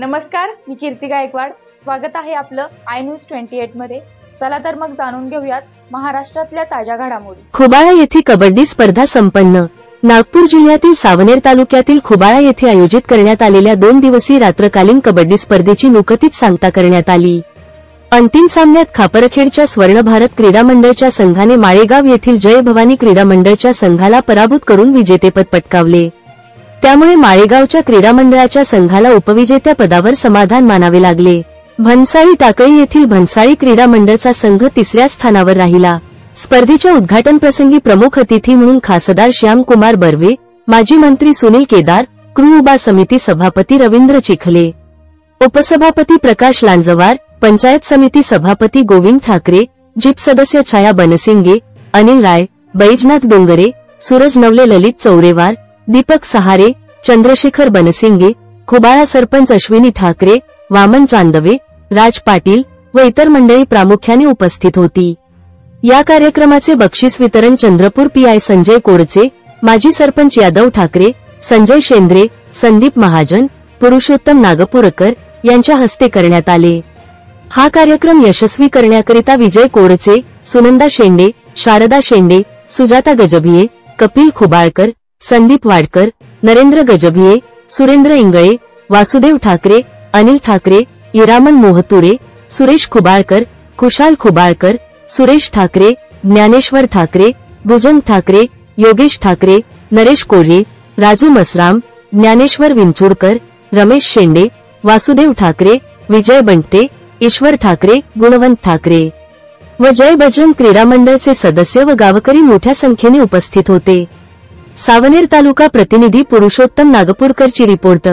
नमस्कार, मी कीर्ती गायकवाड। स्वागत आहे आपलं आय न्यूज 28 मध्ये। चला तर मग जाणून घेऊयात महाराष्ट्रातल्या ताज्या घडामोडी। खुबाळा येथे कबड्डी स्पर्धा संपन्न। नागपूर जिल्ह्यातील सावनेर तालुक्यातील खुबाळा येथे आयोजित करण्यात आलेल्या 2 दिवसीय रात्रकालीन कबड्डी स्पर्धेची नुकतीच सांगता करण्यात आली। अंतिम सामन्यात खापरखेडच्या स्वर्ण भारत क्रीडा मंडळच्या संघाने माळेगाव येथील जय भवानी क्रीडा मंडळच्या संघाला पराभूत करून विजेतेपद पटकावले। त्यामुळे माळेगावच्या क्रीडा मंडळाच्या संघाला उपविजेत्या पदावर समाधान मानावे लागले। भन्साळी टाकळी येथील भन्साळी क्रीडा मंडळचा संघ 3ऱ्या स्थानावर राहिला। स्पर्धेच्या उद्घाटन प्रसंगी प्रमुख अतिथी म्हणून खासदार श्यामकुमार बर्वे, माजी मंत्री सुनील केदार, कृ उबा समिती सभापती रवींद्र चिखले, उपसभापती प्रकाश लांजवार, पंचायत समिती सभापती गोविंद ठाकरे, जीप सदस्य छाया बनसिंगे, अनिल राय, बैजनाथ डोंगरे, सूरज नवले, ललित चौरेवार, दीपक सहारे, चंद्रशेखर बनसिंगे, खुबाळा सरपंच अश्विनी ठाकरे, वामन चांदवे, राज पाटील व इतर मंडळी प्रामुख्याने उपस्थित होती। या कार्यक्रमाचे बक्षीस वितरण चंद्रपूर पीआय संजय कोडचे, माजी सरपंच यादव ठाकरे, संजय शेंद्रे, संदीप महाजन, पुरुषोत्तम नागपूरकर यांच्या हस्ते करण्यात आले। हा कार्यक्रम यशस्वी करण्याकरिता विजय कोडचे, सुनंदा शेंडे, शारदा शेंडे, सुजाता गजभिये, कपिल खुबाळकर, संदीप वाडकर, नरेंद्र गजभिये, सुरेंद्र इंगळे, वासुदेव ठाकरे, अनिल ठाकरे, इरामन मोहतुरे, सुरेश खुबाळकर, खुशाल खुबाळकर, सुरेश ठाकरे, ज्ञानेश्वर ठाकरे, भुजंग ठाकरे, योगेश ठाकरे, नरेश कोल्हे, राजू मसराम, ज्ञानेश्वर विंचुरकर, रमेश शेंडे, वासुदेव ठाकरे, विजय बंटे, ईश्वर ठाकरे, गुणवंत ठाकरे व जय बजरंग क्रीडा मंडळचे सदस्य व गावकरी मोठ्या संख्येने उपस्थित होते। सावनेर तालुका प्रतिनिधी पुरुषोत्तम नागपूरकरची रिपोर्ट।